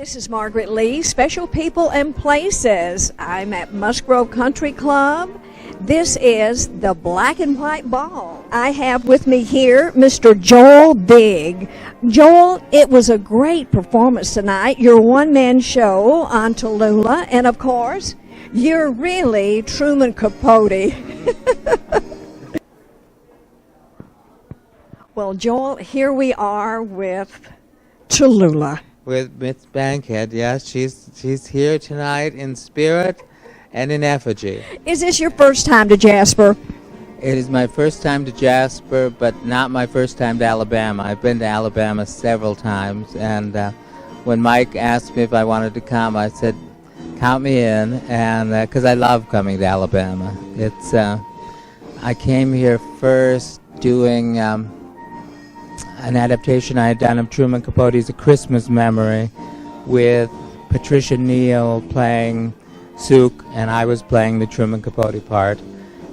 This is Margaret Lee, Special People and Places. I'm at Musgrove Country Club. This is the Black and White Ball. I have with me here Mr. Joel Big. Joel, it was a great performance tonight. Your one-man show on TALLULAH, and of course, you're really Truman Capote. Well, Joel, here we are with TALLULAH. With Miss Bankhead, yes, she's here tonight in spirit and in effigy. Is this your first time to Jasper? It is my first time to Jasper, but not my first time to Alabama. I've been to Alabama several times, and when Mike asked me if I wanted to come, I said, count me in, and because I love coming to Alabama. It's I came here first doing an adaptation I had done of Truman Capote's A Christmas Memory with Patricia Neal playing Sook, and I was playing the Truman Capote part.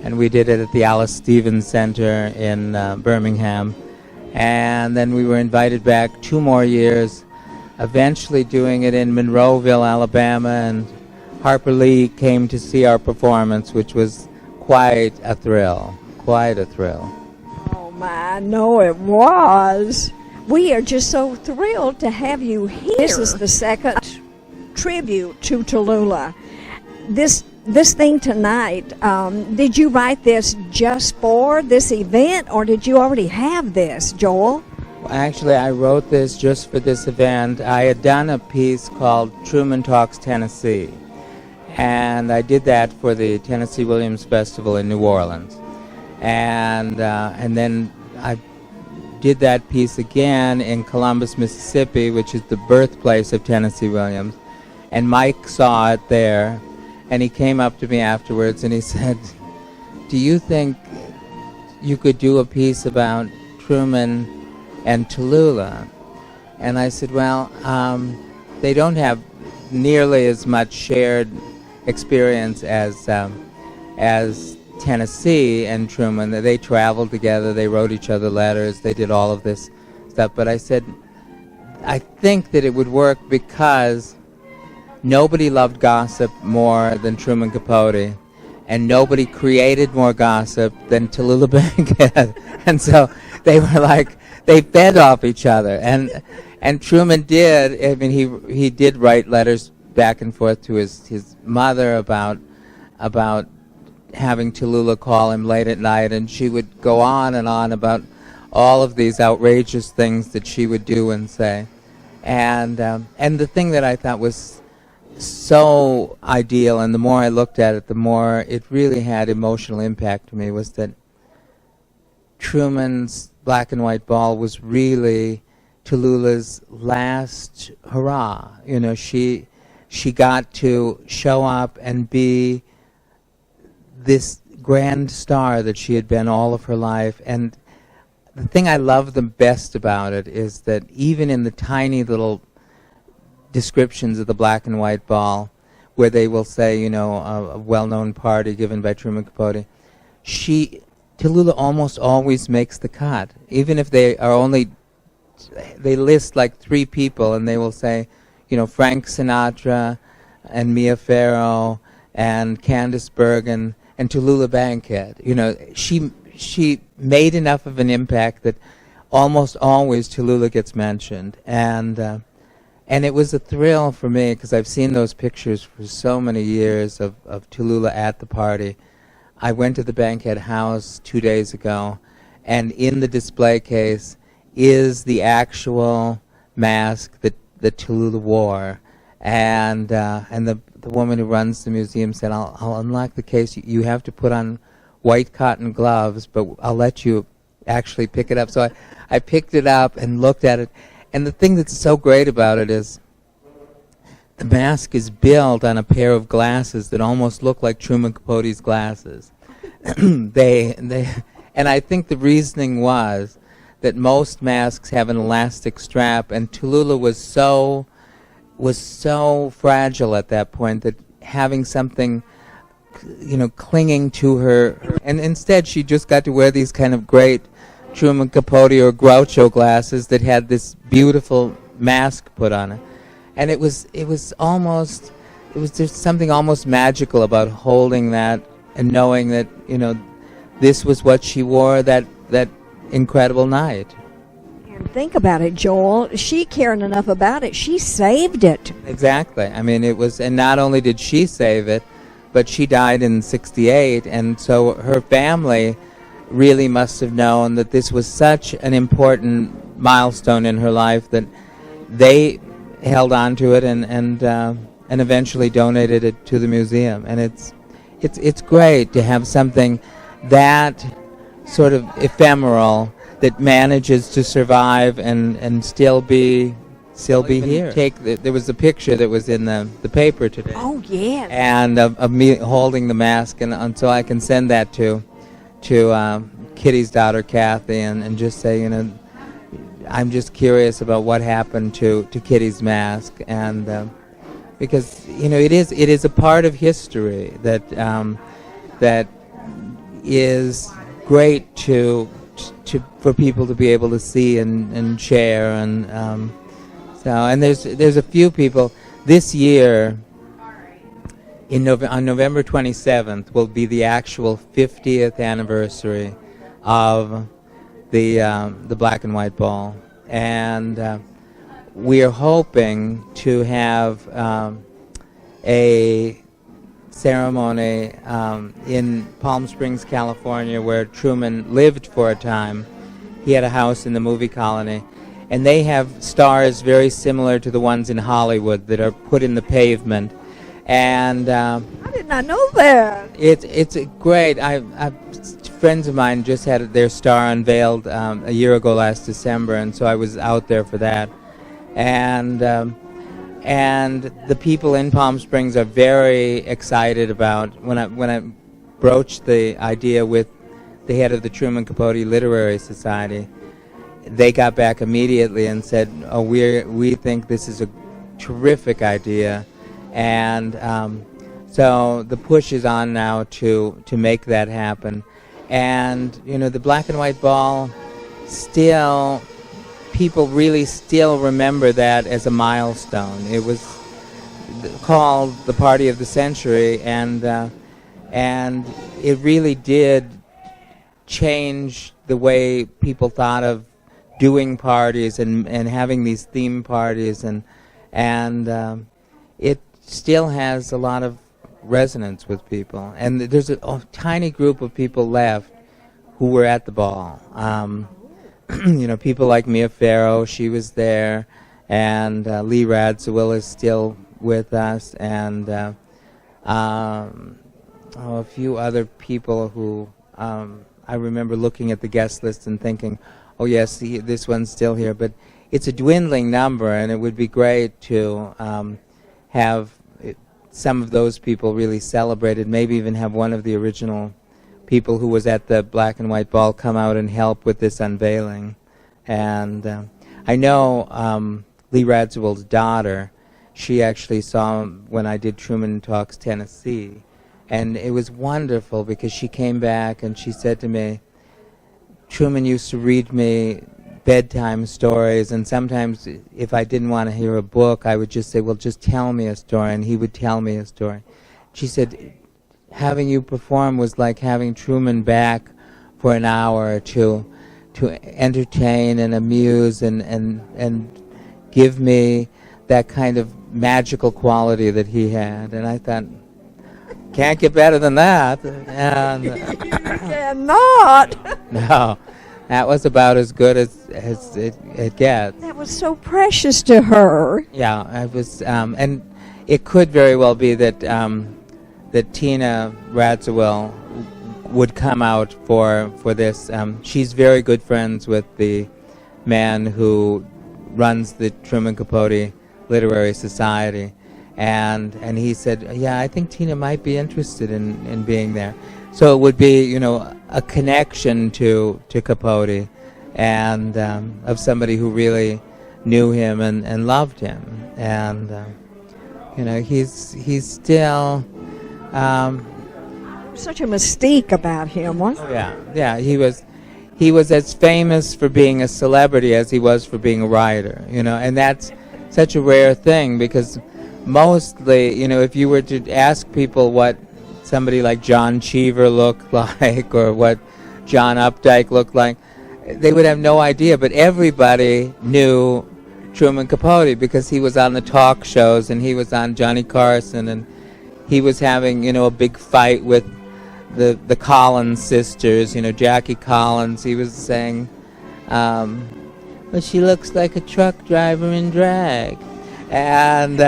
And we did it at the Alice Stevens Center in Birmingham. And then we were invited back 2 more years, eventually doing it in Monroeville, Alabama, and Harper Lee came to see our performance, which was quite a thrill, quite a thrill. I know it was. We are just so thrilled to have you here. This is the second tribute to TALLULAH. This thing tonight, did you write this just for this event, or did you already have this, Joel? Well, actually, I wrote this just for this event. I had done a piece called Truman Talks Tennessee, and I did that for the Tennessee Williams Festival in New Orleans. And then I did that piece again in Columbus, Mississippi, which is the birthplace of Tennessee Williams. And Mike saw it there, and he came up to me afterwards and he said, do you think you could do a piece about Truman and TALLULAH? And I said, well, they don't have nearly as much shared experience as Tennessee and Truman. They traveled together, they wrote each other letters, they did all of this stuff. But I said, I think that it would work because nobody loved gossip more than Truman Capote, and nobody created more gossip than Tallulah Bankhead. And so they were like, they fed off each other. And Truman did, I mean, he did write letters back and forth to his mother about having Tallulah call him late at night, and she would go on and on about all of these outrageous things that she would do and say. And the thing that I thought was so ideal, and the more I looked at it, the more it really had emotional impact to me, was that Truman's Black and White Ball was really Tallulah's last hurrah. You know, she got to show up and be this grand star that she had been all of her life. And the thing I love the best about it is that even in the tiny little descriptions of the Black and White Ball, where they will say, you know, a well-known party given by Truman Capote, Tallulah almost always makes the cut. Even if they list like 3 people, and they will say, you know, Frank Sinatra and Mia Farrow and Candice Bergen and Tallulah Bankhead. You know, she made enough of an impact that almost always Tallulah gets mentioned, and it was a thrill for me because I've seen those pictures for so many years of Tallulah at the party. I went to the Bankhead house 2 days ago, and in the display case is the actual mask that Tallulah wore, and the woman who runs the museum said, I'll unlock the case. You have to put on white cotton gloves, but I'll let you actually pick it up. So I picked it up and looked at it. And the thing that's so great about it is the mask is built on a pair of glasses that almost look like Truman Capote's glasses. And I think the reasoning was that most masks have an elastic strap, and Tallulah was so fragile at that point that having something, you know, clinging to her, and instead she just got to wear these kind of great Truman Capote or Groucho glasses that had this beautiful mask put on it. and it was just something almost magical about holding that and knowing that, this was what she wore that incredible night. And think about it, Joel. She cared enough about it. She saved it. Exactly. I mean, and not only did she save it, but she died in '68, and so her family really must have known that this was such an important milestone in her life that they held on to it and eventually donated it to the museum. And it's great to have something that sort of ephemeral that manages to survive and still be here. There was a picture that was in the paper today. Oh, yes. And of me holding the mask, and so I can send that to Kitty's daughter Kathy and just say, I'm just curious about what happened to Kitty's mask, and because it is a part of history that is great for people to be able to see and share, and there's a few people this year. On November 27th will be the actual 50th anniversary of the Black and White Ball, and we are hoping to have a ceremony in Palm Springs, California, where Truman lived for a time. He had a house in the movie colony, and they have stars very similar to the ones in Hollywood that are put in the pavement. And I did not know that. It's great. Friends of mine just had their star unveiled a year ago last December, and so I was out there for that. And the people in Palm Springs are very excited about when I broached the idea with the head of the Truman Capote Literary Society. They got back immediately and said, "Oh, we think this is a terrific idea." And so the push is on now to make that happen. And the Black and White Ball, people really still remember that as a milestone. It was called the Party of the Century, and it really did change the way people thought of doing parties and having these theme parties, and it still has a lot of resonance with people. And there's a tiny group of people left who were at the ball. People like Mia Farrow, she was there, and Lee Radziwill is still with us, and a few other people who I remember looking at the guest list and thinking, oh yes, this one's still here. But it's a dwindling number, and it would be great to have some of those people really celebrated, maybe even have one of the original people who was at the Black and White Ball come out and help with this unveiling. And I know Lee Radziwill's daughter, she actually saw him when I did Truman Talks Tennessee, and it was wonderful because she came back and she said to me, Truman used to read me bedtime stories, and sometimes if I didn't want to hear a book, I would just say, well, just tell me a story, and he would tell me a story. She said, having you perform was like having Truman back for an hour to entertain and amuse and give me that kind of magical quality that he had. And I thought, can't get better than that. And cannot. No. That was about as good as it gets. That was so precious to her. Yeah, I was, and it could very well be that that Tina Radziwill would come out for this. She's very good friends with the man who runs the Truman Capote Literary Society, and he said, yeah, I think Tina might be interested in being there. So it would be, a connection to Capote, and of somebody who really knew him and loved him, and he's still such a mystique about him, wasn't he? Yeah. He was as famous for being a celebrity as he was for being a writer, and that's such a rare thing, because mostly, you know, if you were to ask people what somebody like John Cheever looked like or what John Updike looked like, they would have no idea. But everybody knew Truman Capote because he was on the talk shows and he was on Johnny Carson, and he was having, you know, a big fight with the Collins sisters, you know, Jackie Collins. He was saying, well, she looks like a truck driver in drag. And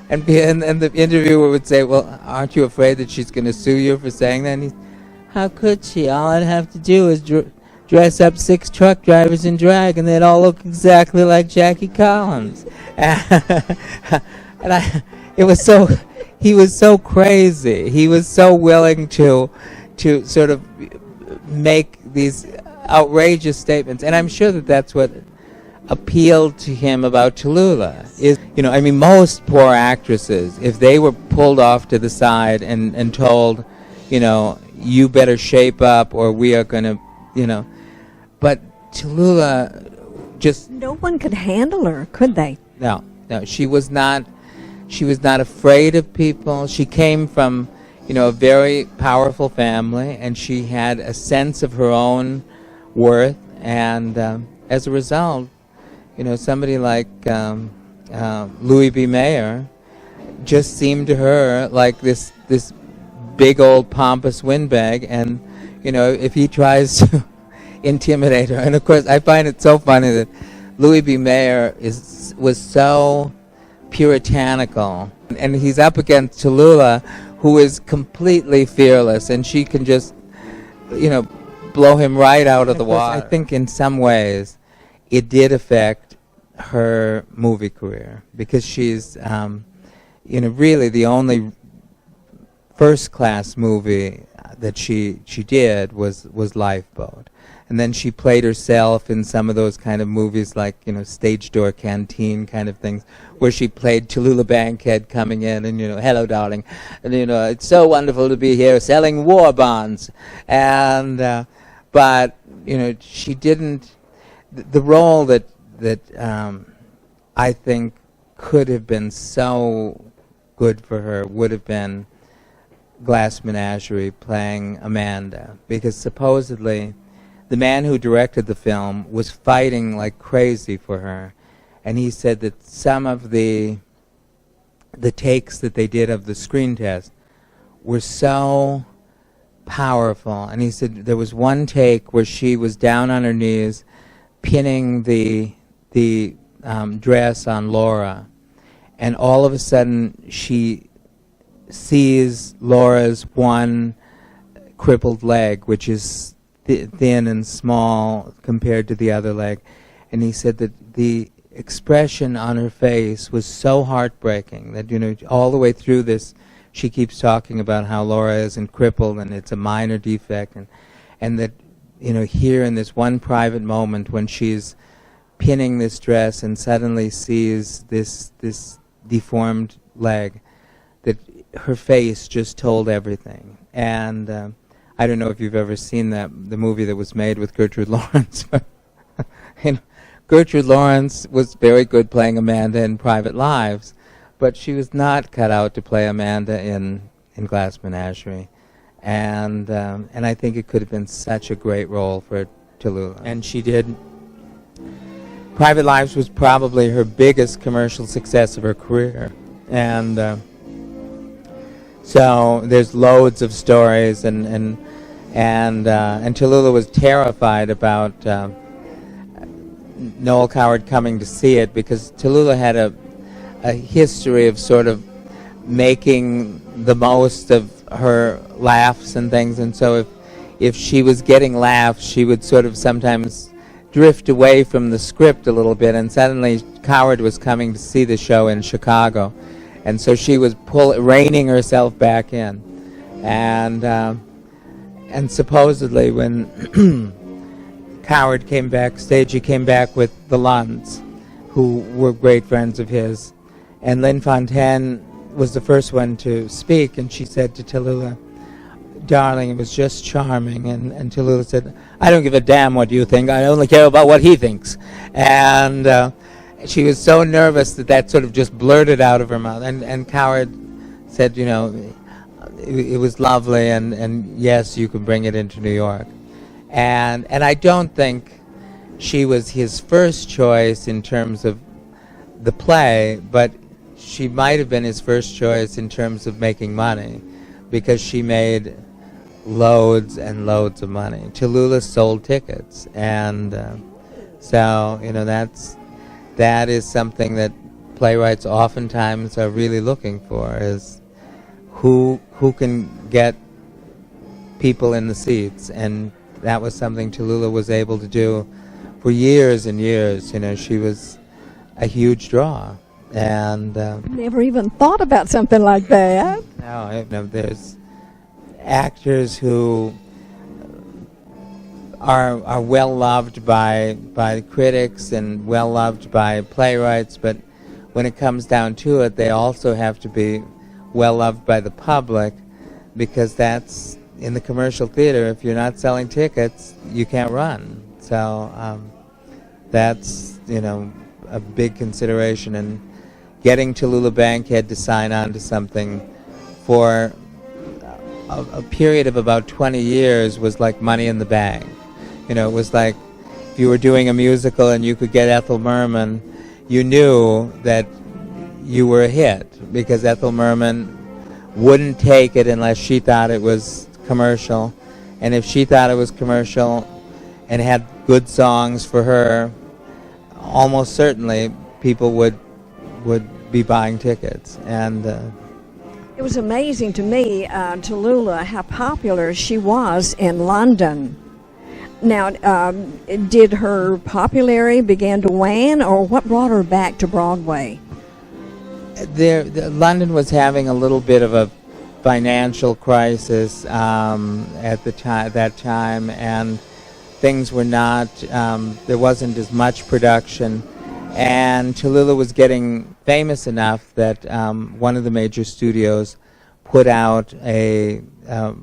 and the interviewer would say, well, aren't you afraid that she's going to sue you for saying that? And he, how could she? All I'd have to do is dress up 6 truck drivers in drag, and they'd all look exactly like Jackie Collins. And it was so, he was so crazy. He was so willing to sort of make these outrageous statements. And I'm sure that that's what appealed to him about Tallulah. Is, you know, I mean, most poor actresses, if they were pulled off to the side and told, you know, you better shape up or we are going to, you know. But Tallulah just... No one could handle her, could they? No, she was not afraid of people. She came from, you know, a very powerful family, and she had a sense of her own worth. And as a result, you know, somebody like Louis B. Mayer just seemed to her like this big old pompous windbag. And, you know, if he tries to intimidate her, and of course I find it so funny that Louis B. Mayer was so puritanical, and he's up against Tallulah, who is completely fearless, and she can just, you know, blow him right out of the water. I think in some ways it did affect her movie career, because she's, you know, really the only first-class movie that she did was Lifeboat. And then she played herself in some of those kind of movies like, you know, Stage Door Canteen kind of things, where she played Tallulah Bankhead coming in and, you know, hello, darling. And, you know, it's so wonderful to be here selling war bonds. And, but, you know, she didn't, the role that I think could have been so good for her would have been Glass Menagerie, playing Amanda, because supposedly the man who directed the film was fighting like crazy for her, and he said that some of the takes that they did of the screen test were so powerful. And he said there was one take where she was down on her knees pinning the dress on Laura, and all of a sudden she sees Laura's one crippled leg, which is thin and small compared to the other leg. And he said that the expression on her face was so heartbreaking that, you know, all the way through this she keeps talking about how Laura isn't crippled and it's a minor defect, and that, you know, here in this one private moment when she's pinning this dress and suddenly sees this deformed leg, that her face just told everything. And I don't know if you've ever seen the movie that was made with Gertrude Lawrence. You know, Gertrude Lawrence was very good playing Amanda in Private Lives, but she was not cut out to play Amanda in Glass Menagerie. And I think it could have been such a great role for Tallulah. And she did. Private Lives was probably her biggest commercial success of her career. And so there's loads of stories, and Tallulah was terrified about Noel Coward coming to see it, because Tallulah had a history of sort of making the most of her laughs and things, and so if she was getting laughs, she would sort of sometimes drift away from the script a little bit, and suddenly Coward was coming to see the show in Chicago. And so she was reining herself back in, and supposedly when Coward came backstage, he came back with the Lunds, who were great friends of his, and Lynn Fontaine was the first one to speak, and she said to Tallulah, "Darling, it was just charming." And Tallulah said, "I don't give a damn what you think. I only care about what he thinks." And she was so nervous that sort of just blurted out of her mouth. And Coward said, it was lovely, and yes, you can bring it into New York. And I don't think she was his first choice in terms of the play, but she might have been his first choice in terms of making money, because she made loads and loads of money. TALLULAH sold tickets, and so that is something that playwrights oftentimes are really looking for, is who can get people in the seats, and that was something TALLULAH was able to do for years and years. She was a huge draw, and never even thought about something like that. no, there's actors who are well loved by critics and well loved by playwrights, but when it comes down to it, they also have to be well loved by the public, because that's in the commercial theater. If you're not selling tickets, you can't run. So that's a big consideration, and getting Tallulah Bankhead to sign on to something for a period of about 20 years was like money in the bank. It was like if you were doing a musical and you could get Ethel Merman, you knew that you were a hit, because Ethel Merman wouldn't take it unless she thought it was commercial, and if she thought it was commercial and had good songs for her, almost certainly people would be buying tickets. And it was amazing to me, Tallulah, how popular she was in London. Now, did her popularity begin to wane, or what brought her back to Broadway? London was having a little bit of a financial crisis at that time, and things were not. There wasn't as much production, and Tallulah was getting famous enough that one of the major studios put out a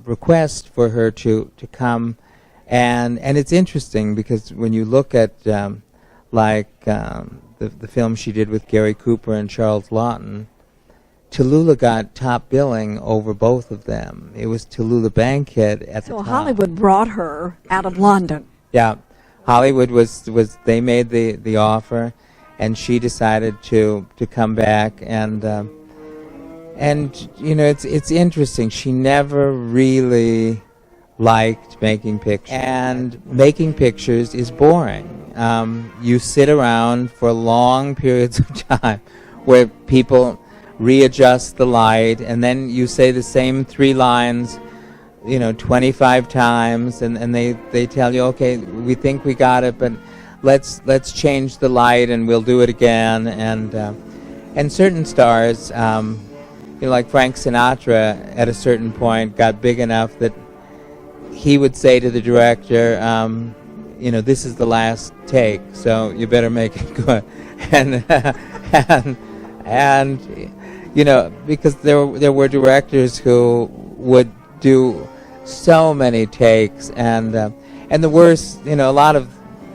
request for her to come, and it's interesting because when you look at the film she did with Gary Cooper and Charles Lawton, Tallulah got top billing over both of them. It was Tallulah Bankhead at the time. So Hollywood brought her out of London. Yeah, Hollywood was they made the offer, and she decided to come back, and it's interesting. She never really liked making pictures, and making pictures is boring. You sit around for long periods of time where people readjust the light, and then you say the same 3 lines 25 times, and they tell you, okay, we think we got it, but let's change the light and we'll do it again. And certain stars, like Frank Sinatra, at a certain point got big enough that he would say to the director, this is the last take, so you better make it good. And because there were directors who would do so many takes, and the worst, a lot of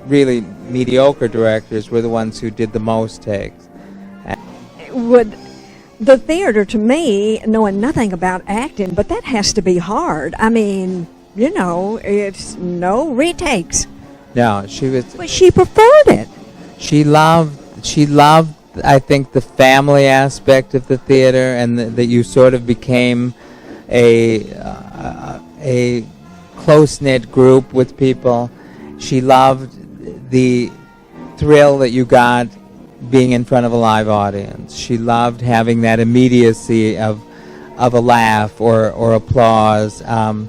really mediocre directors were the ones who did the most takes. Would the theater, to me, knowing nothing about acting, but that has to be hard. I mean, it's no retakes. No, she was. But she preferred it. She loved, I think, the family aspect of the theater, and that you sort of became a close-knit group with people. She loved the thrill that you got being in front of a live audience. She loved having that immediacy of a laugh or applause, and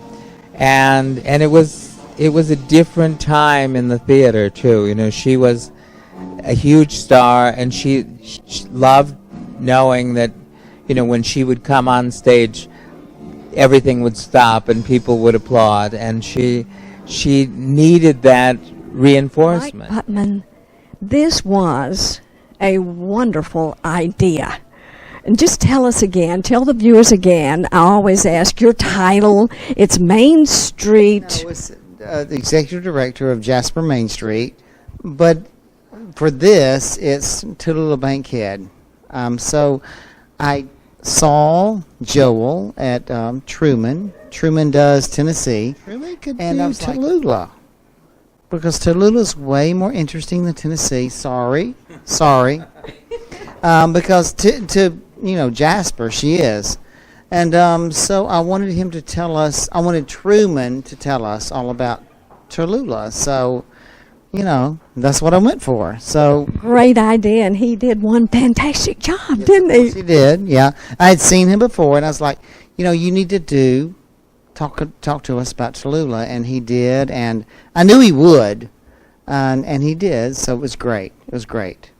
it was a different time in the theater too. She was a huge star, and she loved knowing that when she would come on stage, everything would stop and people would applaud, and she needed that reinforcement. Mike Putman, this was a wonderful idea. And just tell us again, tell the viewers again, I always ask your title. It's Main Street. I was the executive director of Jasper Main Street, but for this, it's Tallulah Bankhead. So I saw Joel at Truman. Truman does Tennessee. Truman could And do I was Tallulah. Because Tallulah's way more interesting than Tennessee. Sorry. Because to Jasper, she is. And so I wanted him to tell us, I wanted Truman to tell us all about Tallulah. So, that's what I went for. So Great idea, and he did one fantastic job, didn't he? he did, yeah. I had seen him before, and I was like, you need to talk to us about Tallulah, and he did, and I knew he would, and he did, so it was great. It was great.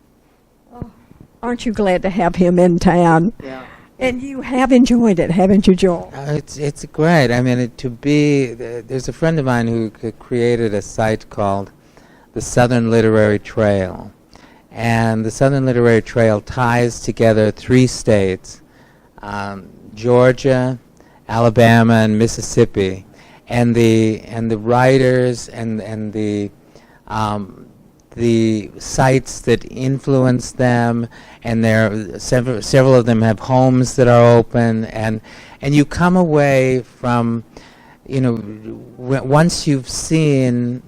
Aren't you glad to have him in town? Yeah. And you have enjoyed it, haven't you, Joel? It's great. I mean, there's a friend of mine who created a site called the Southern Literary Trail. And the Southern Literary Trail ties together 3 states, Georgia, Alabama, and Mississippi. And the writers and the sites that influence them, and several of them have homes that are open, and you come away from, once you've seen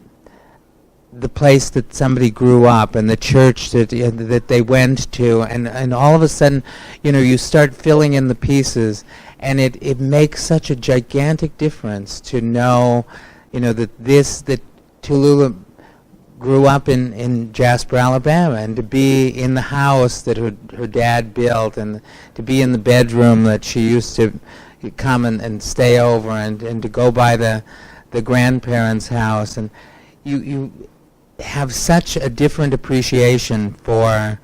the place that somebody grew up and the church that they went to, and all of a sudden, you start filling in the pieces, and it makes such a gigantic difference to know, that Tallulah grew up in Jasper, Alabama, and to be in the house that her dad built, and to be in the bedroom that she used to come and stay over, and to go by the grandparents' house, and you have such a different appreciation for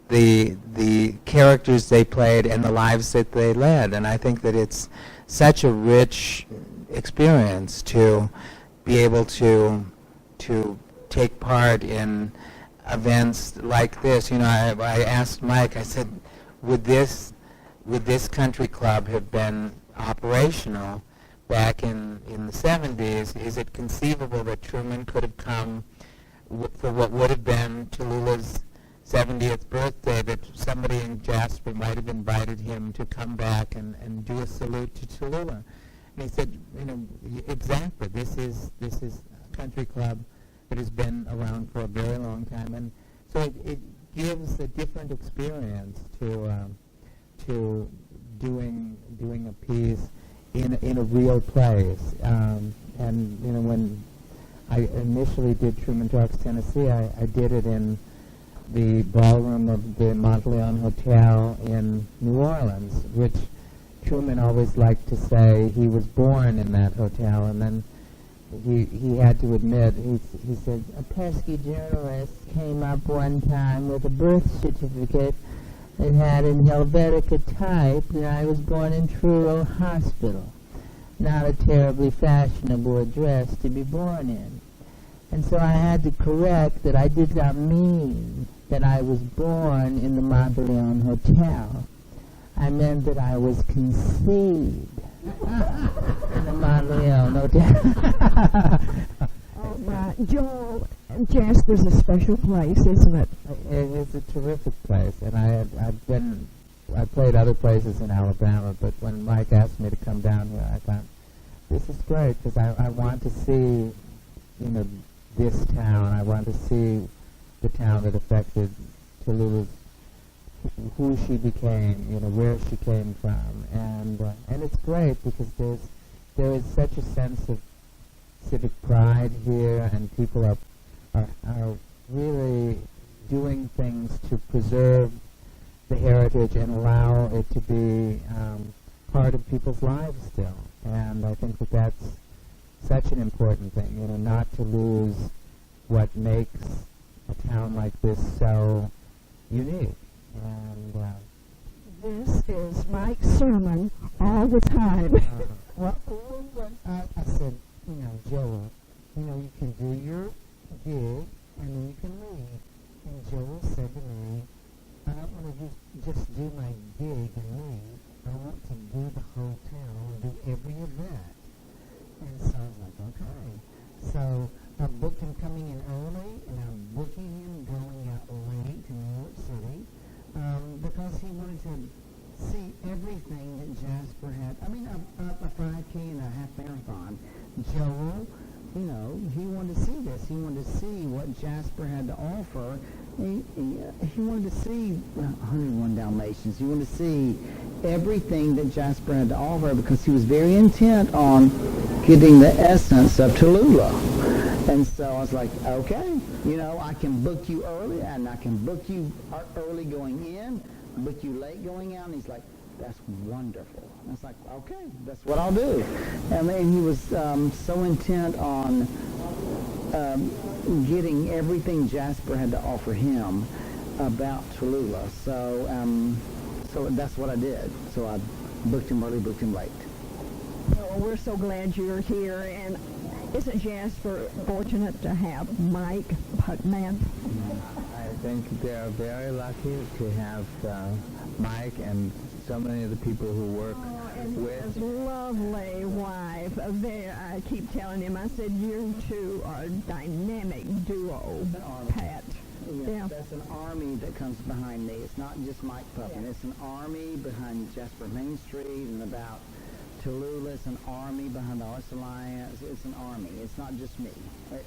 the characters they played and the lives that they led, and I think that it's such a rich experience to be able to take part in events like this. I asked Mike, I said, would this country club have been operational back in the 70s? Is it conceivable that Truman could have come for what would have been Tallulah's 70th birthday, that somebody in Jasper might have invited him to come back and do a salute to Tallulah? And he said, exactly, this is a country club that has been around for a very long time, and so it gives a different experience to doing a piece in a real place. And when I initially did Truman Talks Tennessee, I did it in the ballroom of the Monteleone Hotel in New Orleans, which Truman always liked to say he was born in that hotel, and then he had to admit, he said, a pesky journalist came up one time with a birth certificate that had in Helvetica type that I was born in Truro Hospital, not a terribly fashionable address to be born in. And so I had to correct that I did not mean that I was born in the Monteleone Hotel. I meant that I was conceived in the Monteleone Hotel. Oh, my. Joel, Jasper's a special place, isn't it? It's a terrific place, and I played other places in Alabama, but when Mike asked me to come down here, I thought, this is great, because I want to see, this town. I want to see the town that affected Tallulah's, who she became, where she came from, and it's great because there is such a sense of civic pride here, and people are really doing things to preserve the heritage and allow it to be part of people's lives still. And I think that that's such an important thing, not to lose what makes a town like this so unique. And this is Mike's sermon all the time. Well, I said, Joel, you can do your gig and then you can leave. And Joel said to me, I don't want to just do my gig and leave. I want to do the whole town and do every event. And so I was like, okay. So I booked him coming in early, and I'm booking him going out he wanted to see everything that Jasper had. I mean, a 5K and a half marathon. Joel, you know, he wanted to see this. He wanted to see what Jasper had to offer. He wanted to see 101 Dalmatians. He wanted to see everything that Jasper had to offer because he was very intent on getting the essence of Tallulah. And so I was like, okay, you know, I can book you early, and I can book you early going in, book you late going out. And he's like, that's wonderful. And I was like, okay, that's what I'll do. And then he was so intent on getting everything Jasper had to offer him about Tallulah. So that's what I did. So I booked him early, booked him late. Well, we're so glad you're here, and isn't Jasper fortunate to have Mike Putman? I think they're very lucky to have Mike and so many of the people who work And with. his lovely wife. I keep telling him, I said, you two are a dynamic duo, Pat. Yeah. That's an army that comes behind me. It's not just Mike Puffin. Yeah. It's an army behind Jasper Main Street and about Tallulah. It's an army behind the Arts Alliance. It's an army. It's not just me. It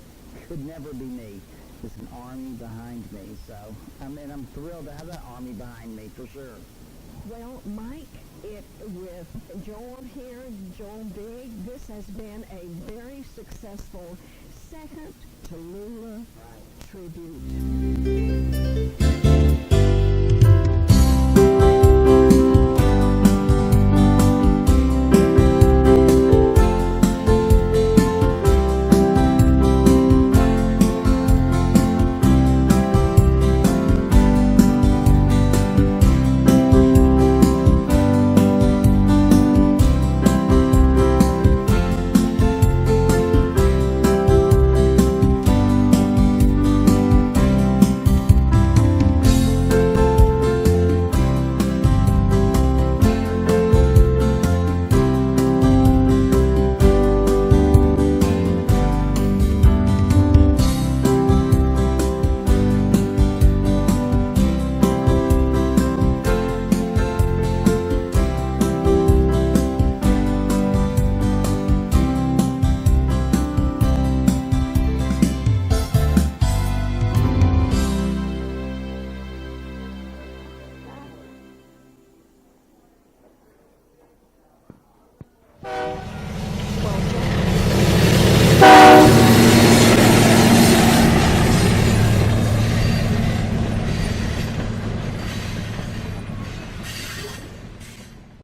could never be me. It's an army behind me. So, I mean, I'm thrilled to have that army behind me, for sure. Well, Mike, with Joel here, Joel Big, this has been a very successful second Tallulah tribute.